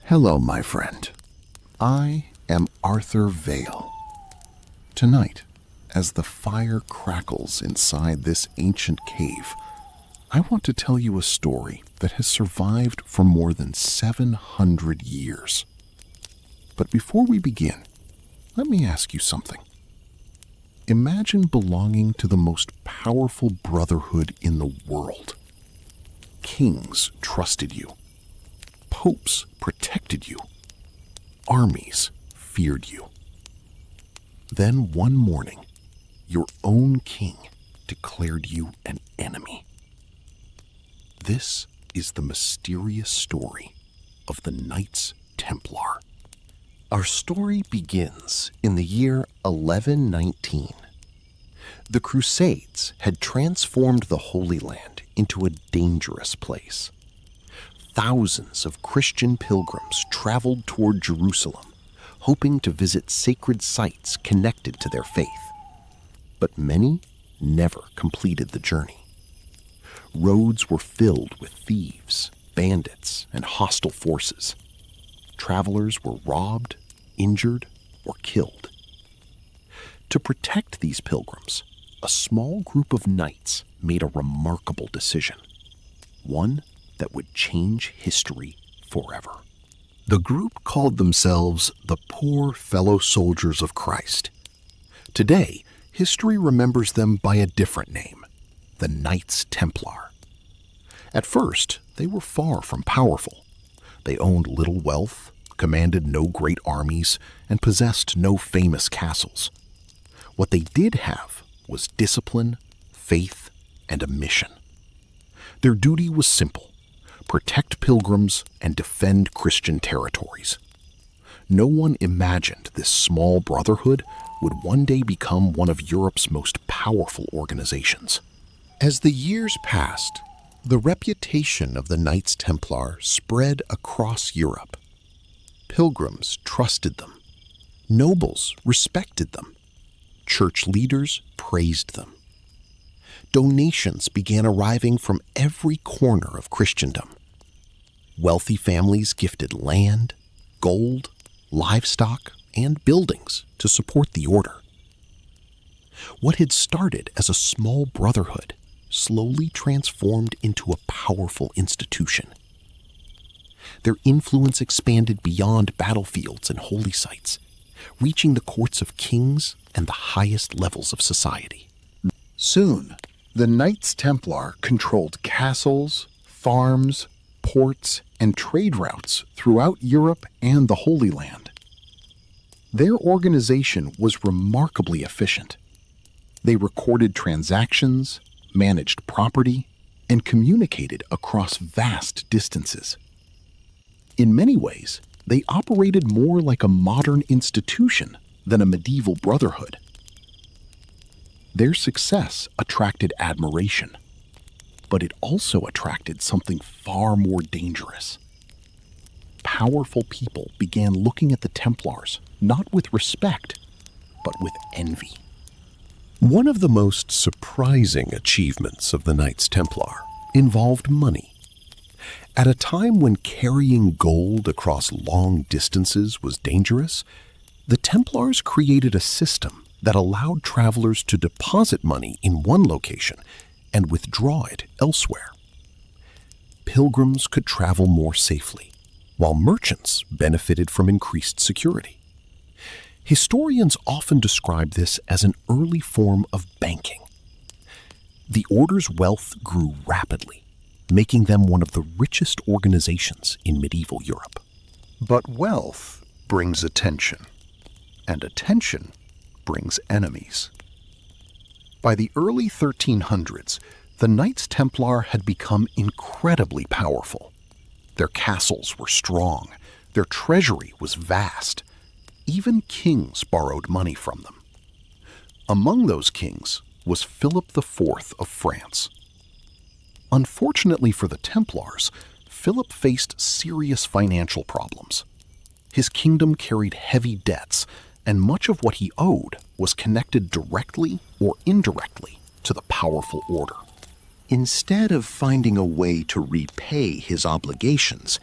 Hello, my friend. I am Arthur Vale. Tonight, as the fire crackles inside this ancient cave, I want to tell you a story that has survived for more than 700 years. But before we begin, let me ask you something. Imagine belonging to the most powerful brotherhood in the world. Kings trusted you. Popes protected you. Armies feared you. Then one morning, your own king declared you an enemy. This is the mysterious story of the Knights Templar. Our story begins in the year 1119. The Crusades had transformed the Holy Land into a dangerous place. Thousands of Christian pilgrims traveled toward Jerusalem, hoping to visit sacred sites connected to their faith. But many never completed the journey. Roads were filled with thieves, bandits, and hostile forces. Travelers were robbed, injured, or killed. To protect these pilgrims, a small group of knights made a remarkable decision, one that would change history forever. The group called themselves the Poor Fellow Soldiers of Christ. Today, history remembers them by a different name, the Knights Templar. At first, they were far from powerful. They owned little wealth, commanded no great armies, and possessed no famous castles. What they did have was discipline, faith, and a mission. Their duty was simple: protect pilgrims and defend Christian territories. No one imagined this small brotherhood would one day become one of Europe's most powerful organizations. As the years passed, the reputation of the Knights Templar spread across Europe. Pilgrims trusted them. Nobles respected them. Church leaders praised them. Donations began arriving from every corner of Christendom. Wealthy families gifted land, gold, livestock, and buildings to support the order. What had started as a small brotherhood slowly transformed into a powerful institution. Their influence expanded beyond battlefields and holy sites, reaching the courts of kings and the highest levels of society. Soon, the Knights Templar controlled castles, farms, ports, and trade routes throughout Europe and the Holy Land. Their organization was remarkably efficient. They recorded transactions, managed property, and communicated across vast distances. In many ways, they operated more like a modern institution than a medieval brotherhood. Their success attracted admiration, but it also attracted something far more dangerous. Powerful people began looking at the Templars not with respect, but with envy. One of the most surprising achievements of the Knights Templar involved money. At a time when carrying gold across long distances was dangerous, the Templars created a system that allowed travelers to deposit money in one location and withdraw it elsewhere. Pilgrims could travel more safely, while merchants benefited from increased security. Historians often describe this as an early form of banking. The order's wealth grew rapidly, making them one of the richest organizations in medieval Europe. But wealth brings attention, and attention brings enemies. By the early 1300s, the Knights Templar had become incredibly powerful. Their castles were strong, their treasury was vast. Even kings borrowed money from them. Among those kings was Philip IV of France. Unfortunately for the Templars, Philip faced serious financial problems. His kingdom carried heavy debts, and much of what he owed was connected directly or indirectly to the powerful order. Instead of finding a way to repay his obligations,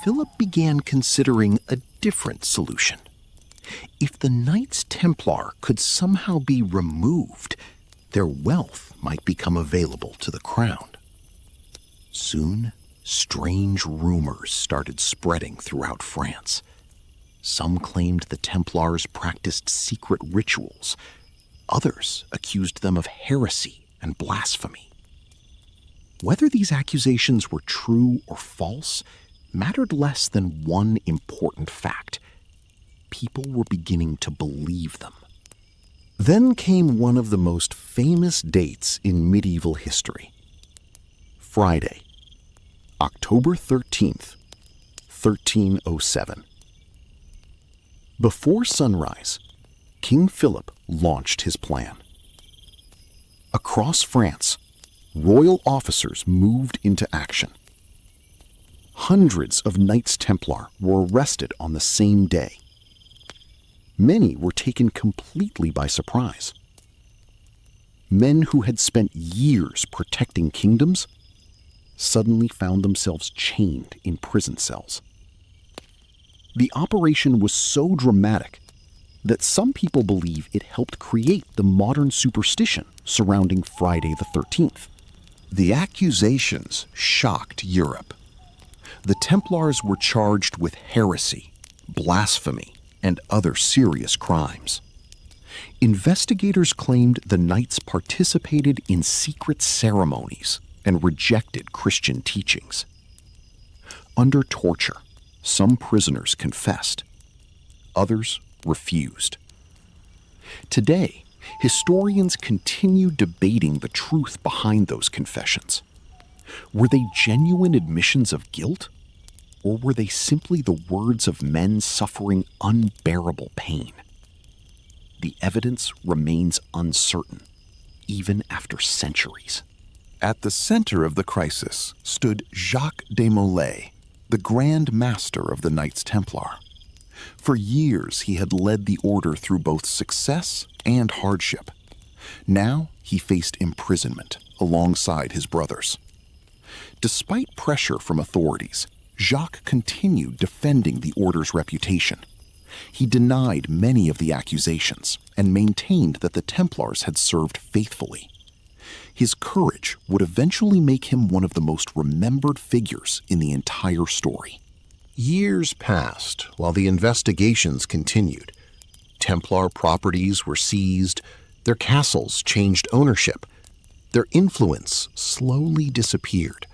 Philip began considering a different solution. If the Knights Templar could somehow be removed, their wealth might become available to the crown. Soon, strange rumors started spreading throughout France. Some claimed the Templars practiced secret rituals. Others accused them of heresy and blasphemy. Whether these accusations were true or false mattered less than one important fact. People were beginning to believe them. Then came one of the most famous dates in medieval history. Friday, October 13th, 1307. Before sunrise, King Philip launched his plan. Across France, royal officers moved into action. Hundreds of Knights Templar were arrested on the same day. Many were taken completely by surprise. Men who had spent years protecting kingdoms suddenly found themselves chained in prison cells. The operation was so dramatic that some people believe it helped create the modern superstition surrounding Friday the 13th. The accusations shocked Europe. The Templars were charged with heresy, blasphemy, and other serious crimes. Investigators claimed the knights participated in secret ceremonies and rejected Christian teachings. Under torture, some prisoners confessed. Others refused. Today, historians continue debating the truth behind those confessions. Were they genuine admissions of guilt, or were they simply the words of men suffering unbearable pain? The evidence remains uncertain, even after centuries. At the center of the crisis stood Jacques de Molay, the Grand Master of the Knights Templar. For years, he had led the order through both success and hardship. Now, he faced imprisonment alongside his brothers. Despite pressure from authorities, Jacques continued defending the order's reputation. He denied many of the accusations and maintained that the Templars had served faithfully. His courage would eventually make him one of the most remembered figures in the entire story. Years passed while the investigations continued. Templar properties were seized, their castles changed ownership, their influence slowly disappeared.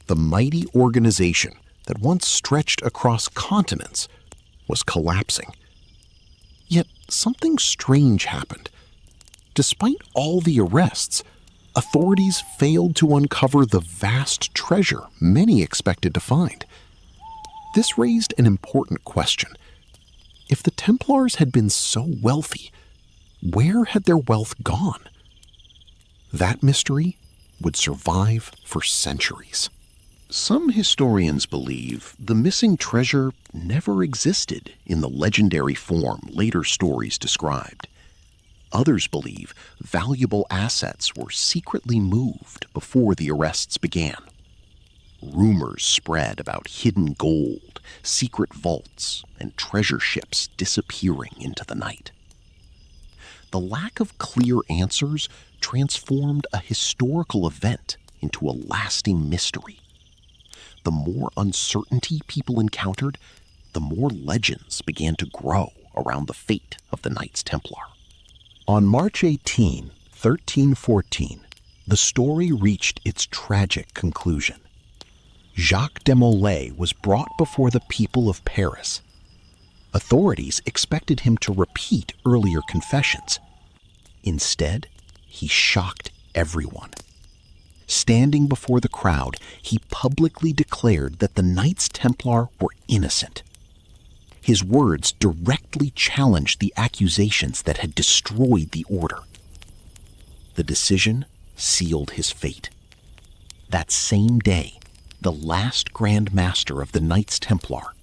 The mighty organization that once stretched across continents was collapsing. Yet something strange happened. Despite all the arrests, authorities failed to uncover the vast treasure many expected to find. This raised an important question. If the Templars had been so wealthy, where had their wealth gone? That mystery would survive for centuries. Some historians believe the missing treasure never existed in the legendary form later stories described. Others believe valuable assets were secretly moved before the arrests began. Rumors spread about hidden gold, secret vaults, and treasure ships disappearing into the night. The lack of clear answers transformed a historical event into a lasting mystery. The more uncertainty people encountered, the more legends began to grow around the fate of the Knights Templar. On March 18, 1314, the story reached its tragic conclusion. Jacques de Molay was brought before the people of Paris. Authorities expected him to repeat earlier confessions. Instead, he shocked everyone. Standing before the crowd, he publicly declared that the Knights Templar were innocent. His words directly challenged the accusations that had destroyed the order. The decision sealed his fate. That same day, the last Grand Master of the Knights Templar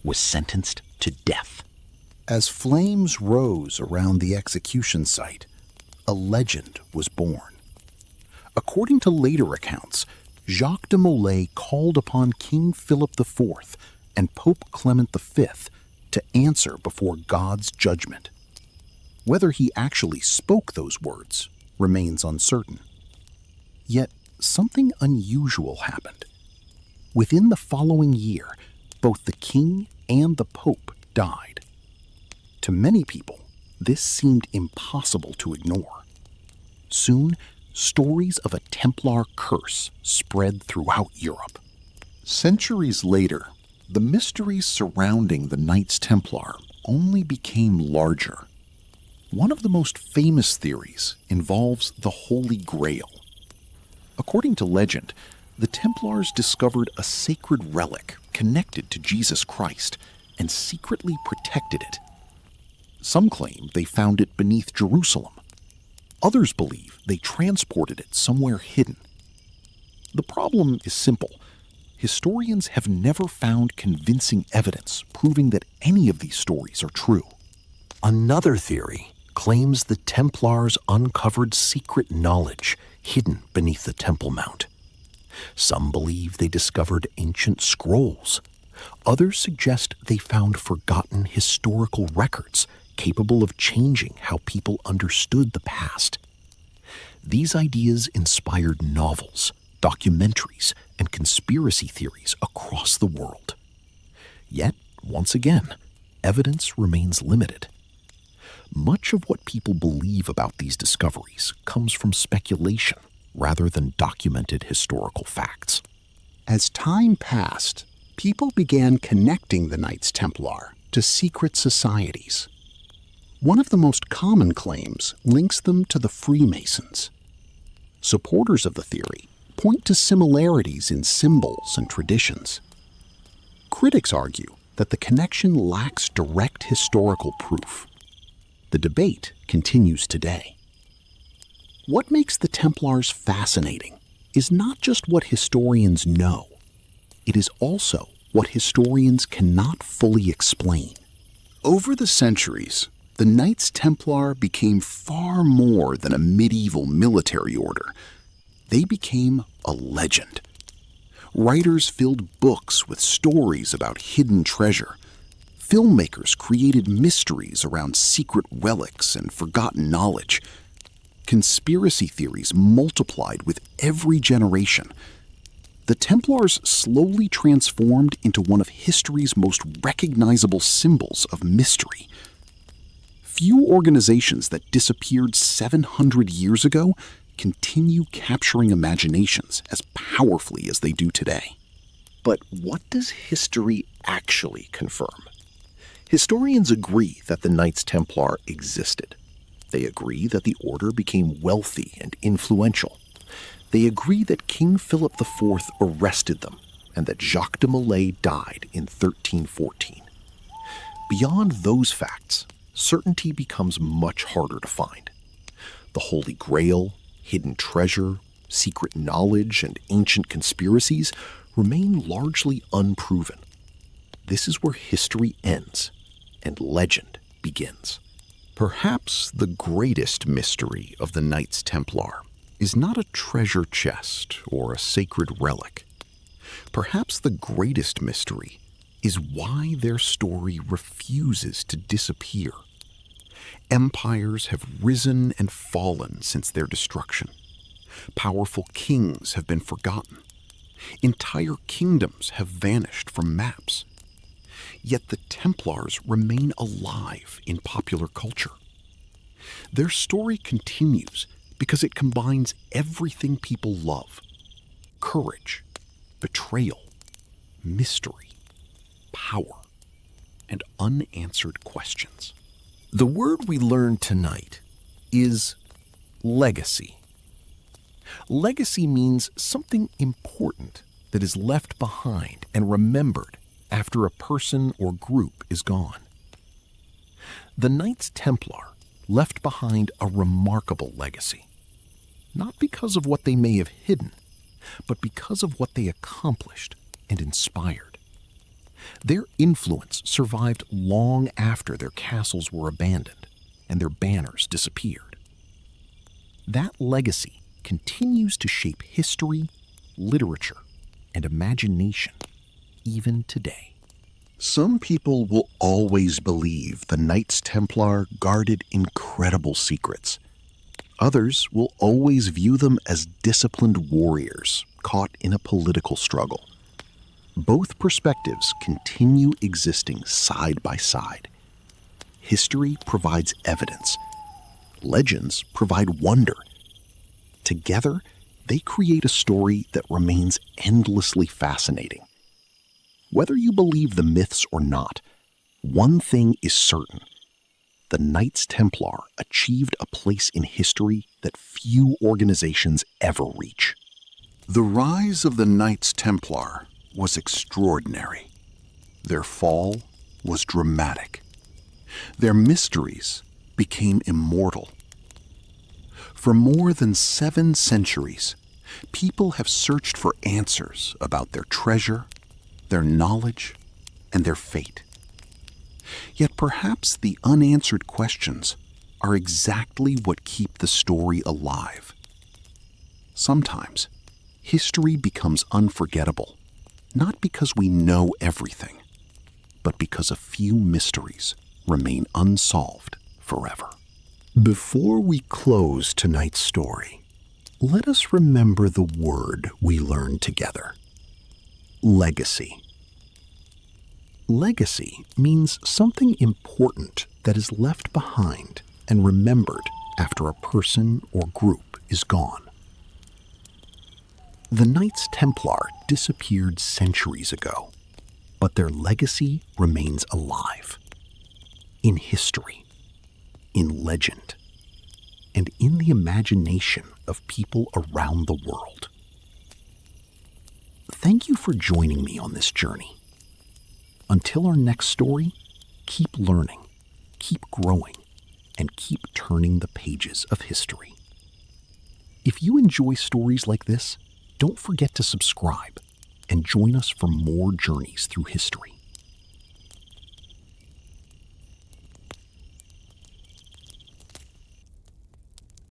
was sentenced to death. As flames rose around the execution site, a legend was born. According to later accounts, Jacques de Molay called upon King Philip IV and Pope Clement V to answer before God's judgment. Whether he actually spoke those words remains uncertain. Yet something unusual happened. Within the following year, both the king and the pope died. To many people, this seemed impossible to ignore. Soon, stories of a Templar curse spread throughout Europe. Centuries later, the mysteries surrounding the Knights Templar only became larger. One of the most famous theories involves the Holy Grail. According to legend, the Templars discovered a sacred relic connected to Jesus Christ and secretly protected it. Some claim they found it beneath Jerusalem. Others believe they transported it somewhere hidden. The problem is simple. Historians have never found convincing evidence proving that any of these stories are true. Another theory claims the Templars uncovered secret knowledge hidden beneath the Temple Mount. Some believe they discovered ancient scrolls. Others suggest they found forgotten historical records capable of changing how people understood the past. These ideas inspired novels, documentaries, and conspiracy theories across the world. Yet, once again, evidence remains limited. Much of what people believe about these discoveries comes from speculation rather than documented historical facts. As time passed, people began connecting the Knights Templar to secret societies. One of the most common claims links them to the Freemasons. Supporters of the theory point to similarities in symbols and traditions. Critics argue that the connection lacks direct historical proof. The debate continues today. What makes the Templars fascinating is not just what historians know. It is also what historians cannot fully explain. Over the centuries, the Knights Templar became far more than a medieval military order. They became a legend. Writers filled books with stories about hidden treasure. Filmmakers created mysteries around secret relics and forgotten knowledge. Conspiracy theories multiplied with every generation. The Templars slowly transformed into one of history's most recognizable symbols of mystery. Few organizations that disappeared 700 years ago continue capturing imaginations as powerfully as they do today. But what does history actually confirm? Historians agree that the Knights Templar existed. They agree that the order became wealthy and influential. They agree that King Philip IV arrested them and that Jacques de Molay died in 1314. Beyond those facts, certainty becomes much harder to find. The Holy Grail, hidden treasure, secret knowledge, and ancient conspiracies remain largely unproven. This is where history ends and legend begins. Perhaps the greatest mystery of the Knights Templar is not a treasure chest or a sacred relic. Perhaps the greatest mystery is why their story refuses to disappear. Empires have risen and fallen since their destruction. Powerful kings have been forgotten. Entire kingdoms have vanished from maps. Yet the Templars remain alive in popular culture. Their story continues because it combines everything people love: courage, betrayal, mystery, power, and unanswered questions. The word we learned tonight is legacy. Legacy means something important that is left behind and remembered after a person or group is gone. The Knights Templar left behind a remarkable legacy, not because of what they may have hidden, but because of what they accomplished and inspired. Their influence survived long after their castles were abandoned and their banners disappeared. That legacy continues to shape history literature, and imagination, even today. Some people will always believe the Knights Templar guarded incredible secrets. Others will always view them as disciplined warriors caught in a political struggle. Both perspectives continue existing side by side. History provides evidence. Legends provide wonder. Together, they create a story that remains endlessly fascinating. Whether you believe the myths or not, one thing is certain. The Knights Templar achieved a place in history that few organizations ever reach. The rise of the Knights Templar was extraordinary. Their fall was dramatic. Their mysteries became immortal. For more than 7 centuries, people have searched for answers about their treasure, their knowledge, and their fate. Yet perhaps the unanswered questions are exactly what keep the story alive. Sometimes, history becomes unforgettable, not because we know everything, but because a few mysteries remain unsolved forever. Before we close tonight's story, let us remember the word we learned together: legacy. Legacy means something important that is left behind and remembered after a person or group is gone. The Knights Templar disappeared centuries ago, but their legacy remains alive. In history, in legend, and in the imagination of people around the world. Thank you for joining me on this journey. Until our next story, keep learning, keep growing, and keep turning the pages of history. If you enjoy stories like this, don't forget to subscribe and join us for more journeys through history.